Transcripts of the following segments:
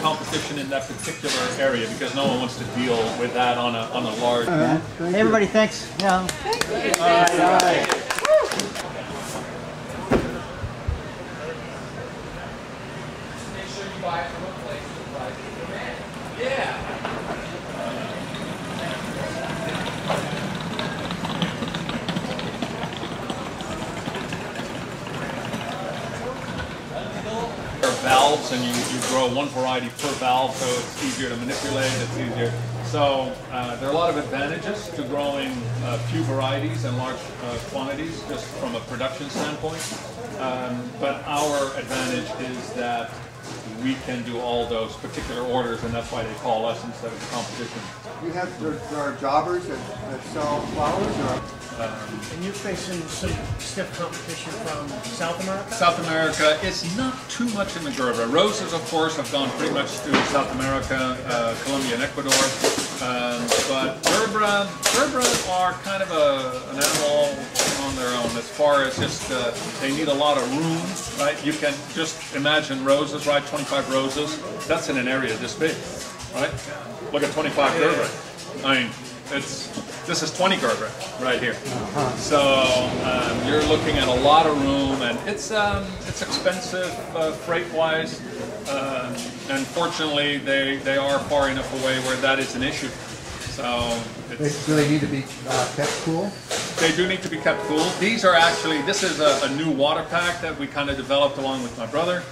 competition in that particular area because no one wants to deal with that on a large. Hey everybody, thanks. Yeah. Thank you. All right. Make sure you buy it from a place with price and demand. Yeah. Valves, and you grow one variety per valve, so it's easier to manipulate, it's easier. So there are a lot of advantages to growing few varieties and large quantities just from a production standpoint. But our advantage is that we can do all those particular orders, and that's why they call us instead of the competition. You have, there are jobbers that sell flowers, or? And you're facing some stiff competition from South America? South America is not too much in the Gerbera. Roses, of course, have gone pretty much to South America, Colombia and Ecuador. But Gerbera are kind of an animal on their own as far as just, they need a lot of room, right? You can just imagine roses, right? 25 roses. That's in an area this big, right? Look at 25 Gerbera. I mean, this is 20 Gerbera right here. So you're looking at a lot of room, and it's expensive freight-wise. And fortunately, they are far enough away where that is an issue. So Do they need to be kept cool? They do need to be kept cool. These are actually, this is a new water pack that we kind of developed along with my brother.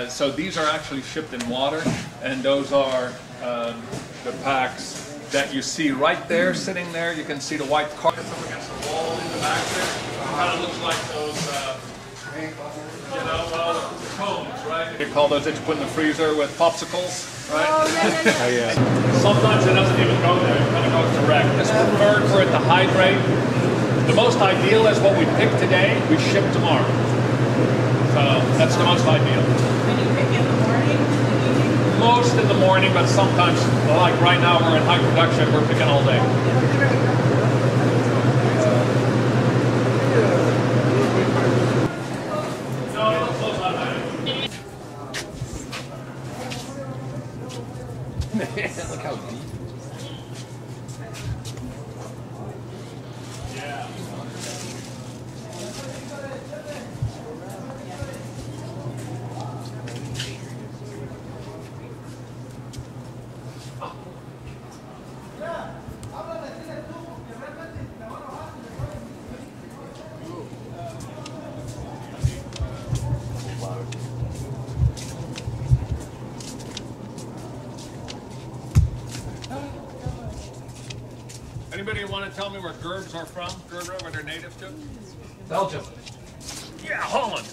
So these are actually shipped in water, and those are the packs that you see right there, sitting there. You can see the white carpet up against the wall in the back there. It kind of looks like those, you know, well, the cones, right? They call those that you put in the freezer with popsicles, right? Oh, yeah. Sometimes it doesn't even go there. It kind of goes direct. It's preferred for it to hydrate. The most ideal is what we pick today, we ship tomorrow. So that's the most ideal. When you pick in the morning? Most in the morning, but sometimes, like right now, we're in high production, we're picking all day. No, it'll close on that. Look how deep. Yeah. Anybody want to tell me where Gerbs are from? Gerbera, where they're native to? Belgium. Yeah, Holland.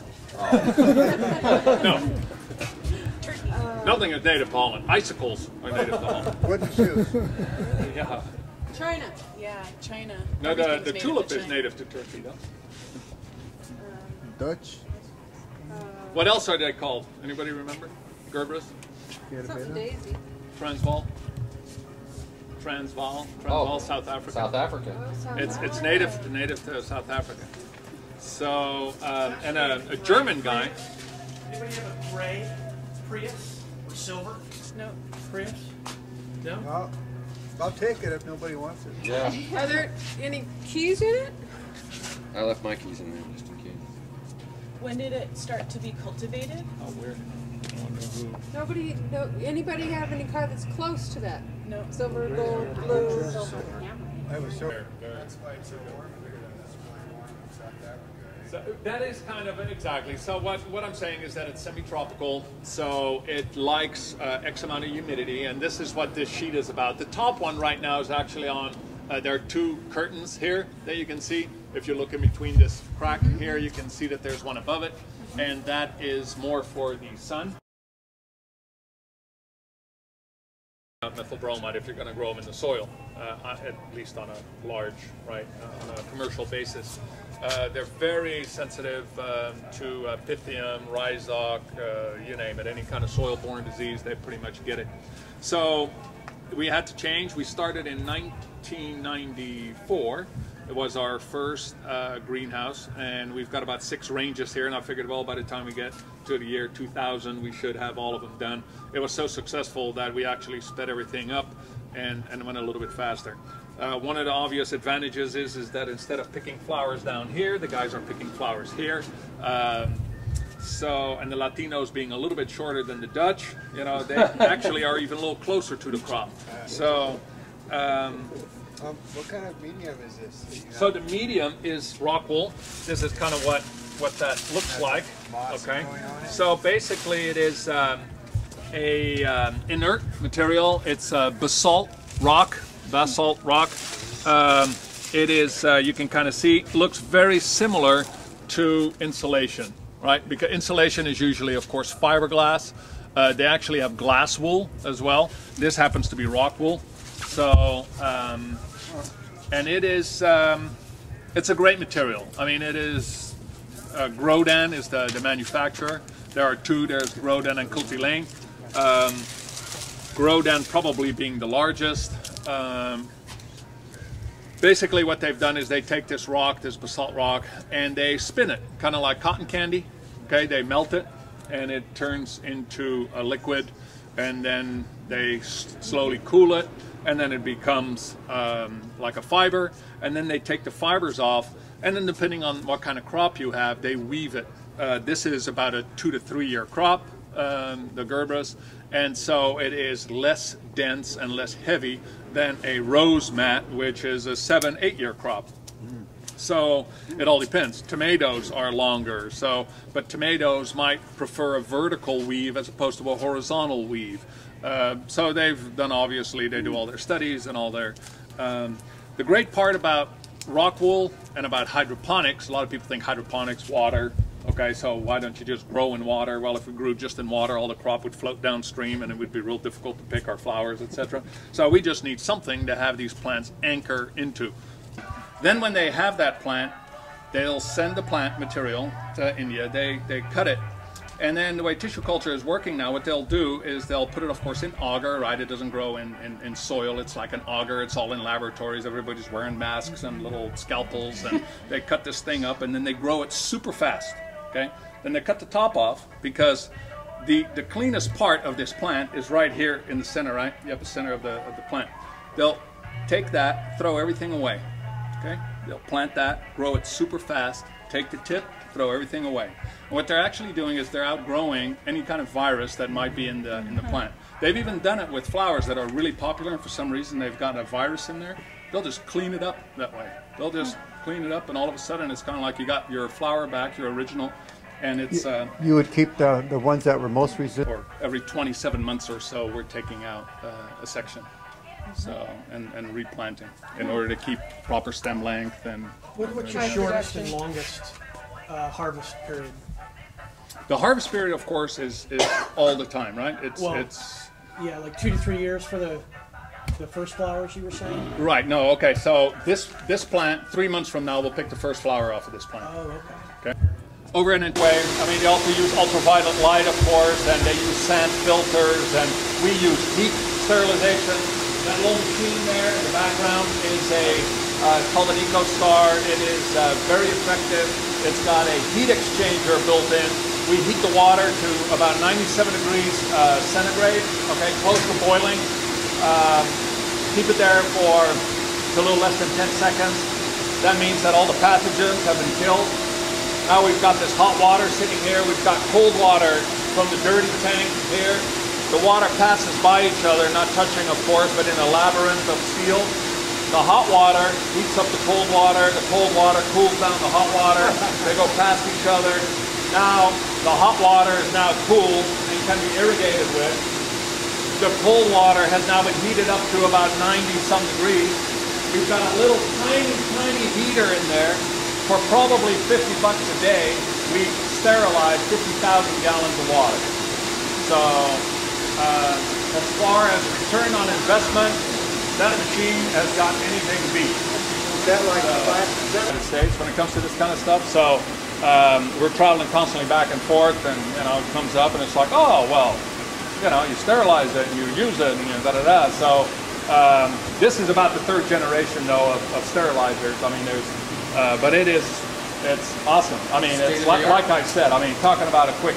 No. Nothing is native to Holland. Icicles are native to Holland. Wooden shoes. Yeah. China. Yeah, China. No, Everything's the made tulip in is China. native to Turkey, though. Dutch. What else are they called? Anybody remember? Gerberas? Something daisy. Transvaal? Transvaal, South Africa. South Africa. Oh, South It's Africa. native to South Africa. So, and a German guy. Anybody have a gray Prius or silver No. Prius? No? Well, I'll take it if nobody wants it. Yeah. Are there any keys in it? I left my keys in there just in case. When did it start to be cultivated? Oh, weird. I wonder who. Anybody have any car that's close to that? No. Silver, gold, blue, silver. I have a silver. That's why it's so warm. That's really warm in South Africa. So that is kind of exactly. So what I'm saying is that it's semi-tropical, so it likes X amount of humidity, and this is what this sheet is about. The top one right now is actually on. There are two curtains here that you can see. If you look in between this crack here, you can see that there's one above it, and that is more for the sun. Methyl bromide if you're going to grow them in the soil, at least on a large, right, on a commercial basis. They're very sensitive to Pythium, Rhizoc, you name it, any kind of soil-borne disease, they pretty much get it. So we had to change. We started in 1994. It was our first greenhouse, and we've got about 6 ranges here, and I figured, well, by the time we get to the year 2000, we should have all of them done. It was so successful that we actually sped everything up and went a little bit faster. One of the obvious advantages is that instead of picking flowers down here, the guys are picking flowers here. And the Latinos being a little bit shorter than the Dutch, you know, they actually are even a little closer to the crop. So, what kind of medium is this? So the medium is rock wool. This is kind of what that looks like. Okay. So basically, it is inert material. It's basalt rock. It is. You can kind of see. Looks very similar to insulation. Right, because insulation is usually, of course, fiberglass. They actually have glass wool as well. This happens to be rock wool. So, and it is, it's a great material. I mean, it is, Grodan is the manufacturer. There are two, there's Grodan and Cultilane. Grodan probably being the largest. Basically what they've done is they take this rock, this basalt rock, and they spin it, kind of like cotton candy. Okay, they melt it, and it turns into a liquid, and then they slowly cool it, and then it becomes like a fiber, and then they take the fibers off, and then depending on what kind of crop you have, they weave it. This is about a 2 to 3 year crop, the gerbras, and so it is less dense and less heavy than a rose mat, which is a 7-8 year crop. So it all depends. Tomatoes are longer, but tomatoes might prefer a vertical weave as opposed to a horizontal weave. So they've done, obviously, they do all their studies and all their... the great part about rock wool and about hydroponics, a lot of people think hydroponics, water. Okay, so why don't you just grow in water? Well, if we grew just in water, all the crop would float downstream and it would be real difficult to pick our flowers, etc. So we just need something to have these plants anchor into. Then when they have that plant, they'll send the plant material to India. They cut it. And then the way tissue culture is working now, what they'll do is they'll put it, of course, in agar, right? It doesn't grow in soil. It's like an agar. It's all in laboratories. Everybody's wearing masks and little scalpels. And they cut this thing up, and then they grow it super fast. Okay? Then they cut the top off because the cleanest part of this plant is right here in the center, right? The epicenter of the plant. They'll take that, throw everything away. Okay? They'll plant that, grow it super fast, take the tip, throw everything away. And what they're actually doing is they're outgrowing any kind of virus that might be in the plant. They've even done it with flowers that are really popular, and for some reason they've got a virus in there. They'll just clean it up that way. They'll just clean it up, and all of a sudden it's kind of like you got your flower back, your original, and it's... you would keep the ones that were most resistant? Or every 27 months or so we're taking out a section. So, and replanting in order to keep proper stem length. And What's your shortest and longest harvest period? the harvest period, of course, is all the time, right? It's yeah, like 2 to 3 years for the first flowers you were saying. Right. No. Okay. So this plant, 3 months from now, we'll pick the first flower off of this plant. Oh, okay. Okay. Over in Way, I mean, they also use ultraviolet light, of course, and they use sand filters, and we use heat sterilization. That little machine there in the background is called an EcoStar. It is very effective. It's got a heat exchanger built in. We heat the water to about 97 degrees centigrade, okay, close to boiling. Keep it there for a little less than 10 seconds. That means that all the pathogens have been killed. Now we've got this hot water sitting here. We've got cold water from the dirty tank here. The water passes by each other, not touching, of course, but in a labyrinth of steel. The hot water heats up the cold water cools down the hot water. They go past each other. Now the hot water is now cool and can be irrigated with. The cold water has now been heated up to about 90-some degrees. We've got a little tiny heater in there. For probably 50 bucks a day, we sterilize 50,000 gallons of water. So as far as return on investment, that machine has got anything beat. Is that like the United States when it comes to this kind of stuff? So we're traveling constantly back and forth, and it comes up, and it's like, oh well, you sterilize it and you use it, and da-da-da. So this is about the third generation though of sterilizers. I mean, but it's awesome. I mean, it's like I said. I mean, talking about a quick